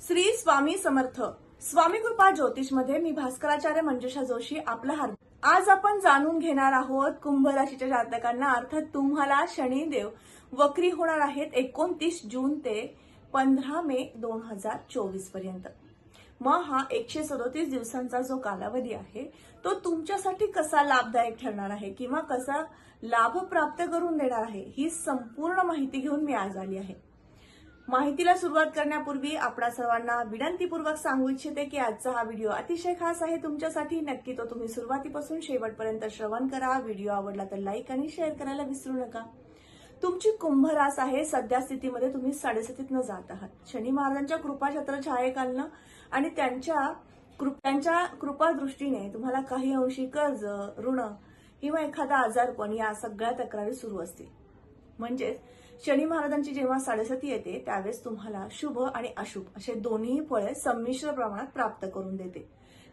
श्री स्वामी समर्थ स्वामी कृपा ज्योतिष मध्ये मी भास्कराचार्य मंजुषा जोशी आपलं हार्दिक आज आपण जाणून घेणार आहोत कुंभ राशीच्या जातकांना अर्थात तुम्हाला शनिदेव वक्री होणार आहेत 29 जून ते 15 मे 2024 पर्यंत। मग हा 137 दिवसांचा जो कालावधी आहे तो तुमच्यासाठी कसा लाभदायक ठरणार आहे किंवा कसा लाभ प्राप्त करून देणार आहे ही संपूर्ण माहिती घेऊन मी आज आली आहे। माहितीला सुरुवात करण्यापूर्वी आपणा सर्वांना विनंतीपूर्वक सांगू इच्छिते की आजचा हा व्हिडिओ अतिशय खास आहे तुमच्यासाठी। नक्की तो तुम्ही सुरुवातीपासून शेवटपर्यंत श्रवण करा। व्हिडिओ आवडला तर लाईक आणि शेअर करायला विसरू नका। तुमची कुंभ रास आहे। सध्या स्थितीमध्ये तुम्ही 7:30 जात आहात। शनी महाराजांच्या कृपा छत्र छायेखालनं आणि त्यांच्या कृपा दृष्टीने तुम्हाला काही अंशी कर्ज, ऋण किंवा एखादा आजारपण या सगळ्या तक्रारी सुरू असतील। म्हणजेच शनी महाराजांची जेव्हा 7:30 येते त्यावेळेस तुम्हाला शुभ आणि अशुभ असे दोन्ही फळे संमिश्र प्रमाणात प्राप्त करून देते।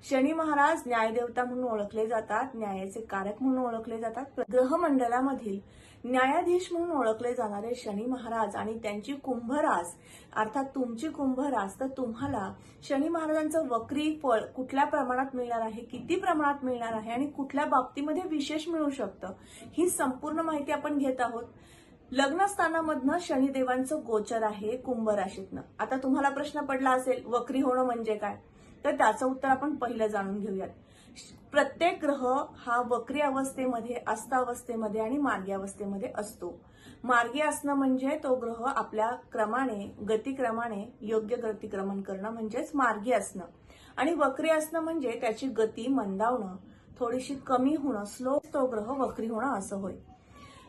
शनी महाराज न्यायदेवता म्हणून ओळखले जातात, न्यायाचे कारक म्हणून ओळखले जातात। ग्रहमंडलामधील न्यायाधीश म्हणून ओळखले जाणारे शनी महाराज आणि त्यांची कुंभ रास अर्थात तुमची कुंभ रास तर तुम्हाला शनी महाराजांचं वक्री फळ कुठल्या प्रमाणात मिळणार आहे, किती प्रमाणात मिळणार आहे आणि कुठल्या बाबतीमध्ये विशेष मिळू शकतं ही संपूर्ण माहिती आपण घेत आहोत। लग्नस्थानामधनं शनिदेवांचं गोचर आहे कुंभ राशीतनं। आता तुम्हाला प्रश्न पडला असेल वक्री होणं म्हणजे काय, तर त्याचं उत्तर आपण पहिलं जाणून घेऊयात। प्रत्येक ग्रह हा वक्री अवस्थेमध्ये, अस्तावस्थेमध्ये आणि मार्गी अवस्थेमध्ये असतो। मार्गी असणं म्हणजे तो ग्रह आपल्या क्रमाने, गतिक्रमाने योग्य गतिक्रमण करणं म्हणजेच मार्गी असणं, आणि वक्री असणं म्हणजे त्याची गती मंदावणं, थोडीशी कमी होणं, स्लो तो ग्रह वक्री होणं असं होय।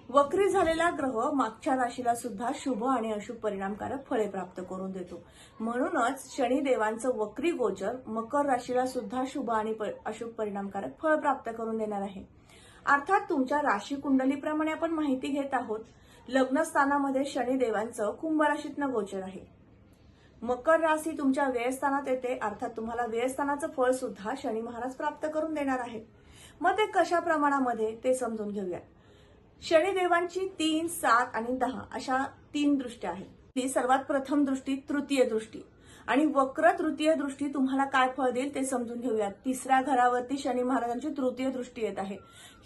वक्री झालेला ग्रह मागच्या राशीला सुद्धा शुभ आणि अशुभ परिणामकारक फळे प्राप्त करून देतो। म्हणूनच शनिदेवांचं वक्री गोचर मकर राशीला सुद्धा शुभ आणि अशुभ परिणामकारक फळ प्राप्त करून देणार आहे। अर्थात तुमच्या राशी कुंडलीप्रमाणे आपण माहिती घेत आहोत। लग्नस्थानामध्ये शनिदेवांचं कुंभ राशीतनं गोचर आहे। मकर राशी तुमच्या व्ययस्थानात येते, अर्थात तुम्हाला व्ययस्थानाचं फळ सुद्धा शनी महाराज प्राप्त करून देणार आहे। मग ते कशा प्रमाणामध्ये ते समजून घेऊया। शनिदेवांची 3, 7 आणि 10 अशा 3 दृष्ट्या आहेत। ती सर्वात प्रथम दृष्टी तृतीय दृष्टी आणि वक्र तृतीय दृष्टी तुम्हाला काय फळ देईल ते समजून घेऊयात। 3ऱ्या घरावरती शनी महाराजांची तृतीय दृष्टी येत आहे।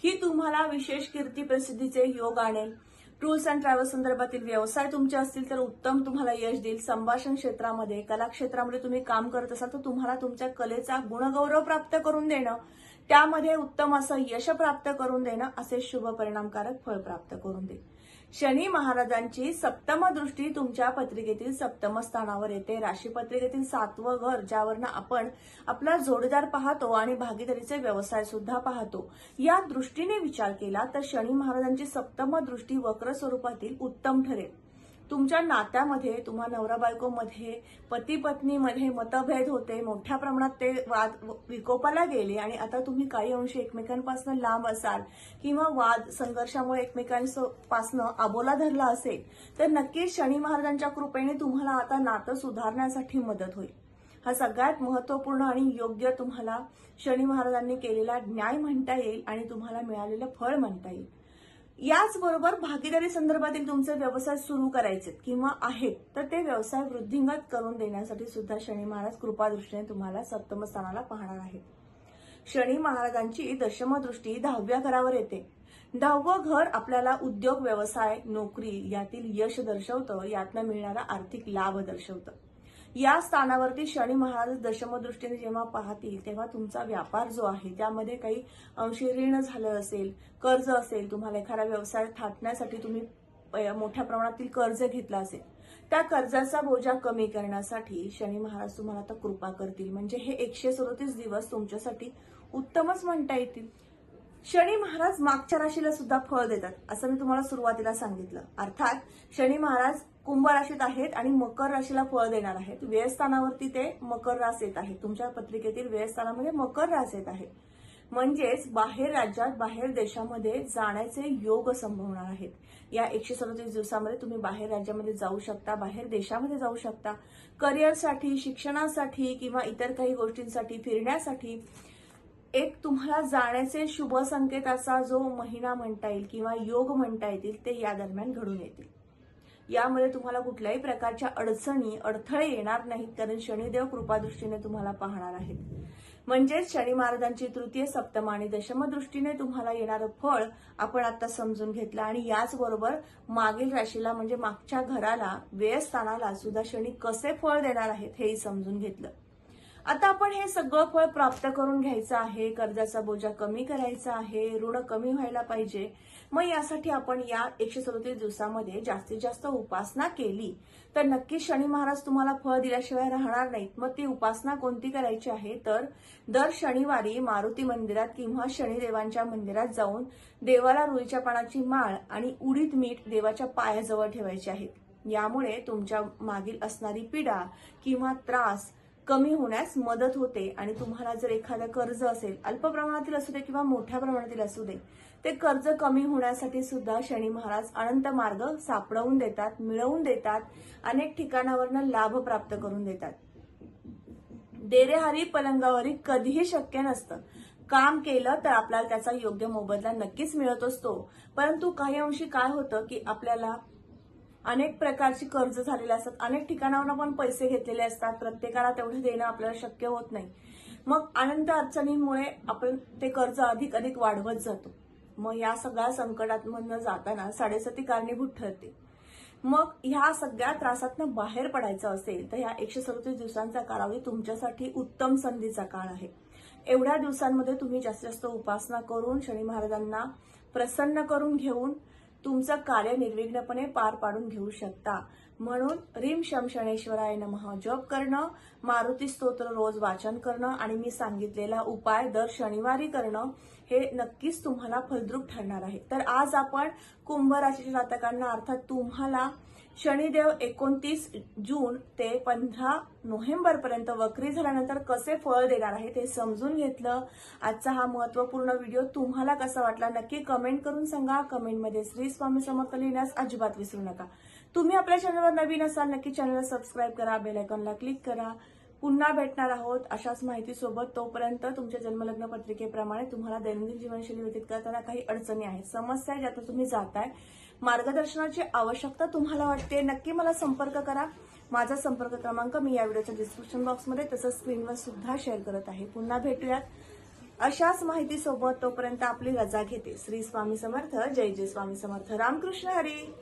ही तुम्हाला विशेष कीर्ती प्रसिद्धीचे योग आणेल। टूर्स अँड ट्रॅव्हल्स संदर्भातील व्यवसाय तुमचे असतील तर उत्तम तुम्हाला यश देईल। संभाषण क्षेत्रामध्ये, कला क्षेत्रामध्ये तुम्ही काम करत असाल तर तुम्हाला तुमच्या कलेचा गुणगौरव प्राप्त करून देणं, त्यामध्ये उत्तम असं यश प्राप्त करून देणं असे शुभ परिणामकारक फळ प्राप्त करून देईल। शनी महाराजांची सप्तम दृष्टी तुमच्या पत्रिकेतील सप्तम स्थानावर येते। राशी पत्रिकेतील 7वं घर ज्यावरनं आपण आपला जोडीदार पाहतो आणि भागीदारीचे व्यवसाय सुद्धा पाहतो, या दृष्टीने विचार केला तर शनी महाराजांची सप्तम दृष्टी वक्र स्वरूपातील उत्तम ठरेल। तुमच्या नात्यामध्ये, तुम्हा नवरा बायकोमध्ये, पती पत्नीमध्ये मतभेद होते, मोठ्या प्रमाणात ते वाद विकोपाला गेले आणि आता तुम्ही काही अंशी एकमेकांपासून लांब असाल किंवा वाद संघर्षामुळे एकमेकांपासून आबोला धरला असेल तर नक्कीच शनी महाराजांच्या कृपेने तुम्हाला आता नातं सुधारण्यासाठी मदत होईल। हा सगळ्यात महत्वपूर्ण आणि योग्य तुम्हाला शनी महाराजांनी केलेला न्याय म्हणता येईल आणि तुम्हाला मिळालेलं फळ म्हणता येईल। याचबरोबर भागीदारी संदर्भातील तुमचे व्यवसाय सुरू करायचे किंवा आहेत तर ते व्यवसाय वृद्धिंगत करून देण्यासाठी सुद्धा शनी महाराज कृपादृष्टीने तुम्हाला सप्तम स्थानाला पाहणार आहेत। शनी महाराजांची दशम दृष्टी 10व्या घरावर येते। 10वं घर आपल्याला उद्योग, व्यवसाय, नोकरी यातील यश दर्शवतं, यातनं मिळणारा आर्थिक लाभ दर्शवतं। या स्थानावरती शनी महाराज दशम दृष्टीने जेव्हा पाहतील तेव्हा तुमचा व्यापार जो आहे त्यामध्ये काही अंशी ऋण झालं असेल, कर्ज असेल, तुम्हाला एखादा व्यवसाय थाटण्यासाठी तुम्ही मोठ्या प्रमाणातील कर्ज घेतला असेल, त्या कर्जाचा बोजा कमी करण्यासाठी शनी महाराज तुम्हाला आता कृपा करतील। म्हणजे हे 137 दिवस तुमच्यासाठी उत्तमच म्हणता येतील। शनी महाराज मागच्या राशीला सुद्धा फळ देतात असं मी तुम्हाला सुरुवातीला सांगितलं। अर्थात शनी महाराज कुंभ राशीत आहेत आणि मकर राशीला फळ देणार आहेत। व्ययस्थानावरती ते मकर रास येत आहे। तुमच्या पत्रिकेतील व्ययस्थानामध्ये मकर रास येत आहे। म्हणजेच बाहेर राज्यात, बाहेर देशामध्ये जाण्याचे योग संभवणार आहेत। या 137 दिवसामध्ये तुम्ही बाहेर राज्यामध्ये जाऊ शकता, बाहेर देशामध्ये जाऊ शकता, करिअरसाठी, शिक्षणासाठी किंवा इतर काही गोष्टींसाठी, फिरण्यासाठी एक तुम्हाला जाण्याचे शुभ संकेत असा जो महिना म्हणता येईल किंवा योग म्हणता येतील ते या दरम्यान घडून येतील। यामध्ये तुम्हाला कुठल्याही प्रकारच्या अडचणी अडथळे येणार नाहीत, कारण शनिदेव कृपादृष्टीने तुम्हाला पाहणार आहेत. म्हणजेच शनी महाराजांची तृतीय, सप्तम आणि दशम दृष्टीने तुम्हाला येणारं फळ आपण आता समजून घेतलं. आणि याचबरोबर मागील राशीला म्हणजे मागच्या घराला, व्ययस्थानाला सुद्धा शनी कसे फळ देणार आहेत हेही समजून घेतलं. आता आपण हे सगळं फळ प्राप्त करून घ्यायचं आहे, कर्जाचा बोजा कमी करायचा आहे, ऋण कमी व्हायला पाहिजे. मग यासाठी आपण या 137 दिवसामध्ये जास्तीत जास्त उपासना केली तर नक्की शनी महाराज तुम्हाला फळ दिल्याशिवाय राहणार नाहीत. मग ती उपासना कोणती करायची आहे तर दर शनिवारी मारुती मंदिरात किंवा शनिदेवांच्या मंदिरात जाऊन देवाला रुईच्या पानाची माळ आणि उडीद मीठ देवाच्या पायाजवळ ठेवायचे आहेत. यामुळे तुमच्या मागील असणारी पीडा किंवा त्रास कमी होण्यास मदत होते. आणि तुम्हाला जर एखादं कर्ज असेल, अल्प प्रमाणातील असू दे किंवा मोठ्या प्रमाणातील असू दे, ते कर्ज कमी होण्यासाठी सुद्धा शनी महाराज अनंत मार्ग सापडवून देतात, मिळवून देतात, अनेक ठिकाणावरनं लाभ प्राप्त करून देतात. देरेहारी पलंगावरी कधीही शक्य नसतं. काम केलं तर आपल्याला त्याचा योग्य मोबदला नक्कीच मिळत असतो. परंतु काही अंशी काय होतं की आपल्याला अनेक प्रकारची कर्ज झालेली असतात, अनेक ठिकाणावरून आपण पैसे घेतलेले असतात, प्रत्येकाला तेवढे देणं आपल्याला शक्य होत नाही. मग अनंत अडचणींमुळे आपण ते कर्ज अधिक अधिक वाढवत जातो. मग या सगळ्या संकटातून जाताना साडेसाती कारणीभूत ठरते. मग ह्या सगळ्या त्रासातनं बाहेर पडायचं असेल तर ह्या 137 दिवसांचा कालावधी तुमच्यासाठी उत्तम संधीचा काळ आहे. एवढ्या दिवसांमध्ये तुम्ही जास्तीत जास्त उपासना करून शनी महाराजांना प्रसन्न करून घेऊन तुमचं कार्य निर्विघ्नपणे पार पाडून घेऊ शकता. म्हणून रीम शम शनेश्वराय नमः जप करणं, मारुती स्तोत्र रोज वाचन करणं आणि मी सांगितलेला उपाय दर शनिवारी करणं हे नक्कीच तुम्हाला फलद्रूप ठरणार आहे. तर आज आपण कुंभ राशीच्या जातकांना अर्थात तुम्हाला शनिदेव 29 जून ते 15 नोव्हेंबर पर्यंत वक्री झाल्यानंतर कसे फळ देणार आहे ते समजून घेतलं. आजचा हा महत्वपूर्ण व्हिडिओ तुम्हाला कसा वाटला नक्की कमेंट करून सांगा. कमेंटमध्ये श्री स्वामी समर्थ लिहिण्यास अजिबात विसरू नका. तुम्ही आपल्या चॅनलवर नवीन असाल नक्की चॅनलला सबस्क्राईब करा, बेल आयकॉनला क्लिक करा. पुन्हा भेटणार आहोत अशाच माहितीसोबत. तोपर्यंत तुमच्या जन्मलग्न पत्रिकेप्रमाणे तुम्हाला दैनंदिन जीवनशैली व्यतीत करताना काही अडचणी आहेत, समस्या आहेत, ज्यातून तुम्ही जाताय, मार्गदर्शनाची आवश्यकता तुम्हाला वाटते, नक्की मला संपर्क करा. माझा संपर्क क्रमांक मी या व्हिडिओच्या डिस्क्रिप्शन बॉक्समध्ये तसंच स्क्रीनवर सुद्धा शेअर करत आहे. पुन्हा भेटूयात अशाच माहितीसोबत. तोपर्यंत आपली रजा घेते. श्री स्वामी समर्थ. जय जय स्वामी समर्थ. रामकृष्ण हरी.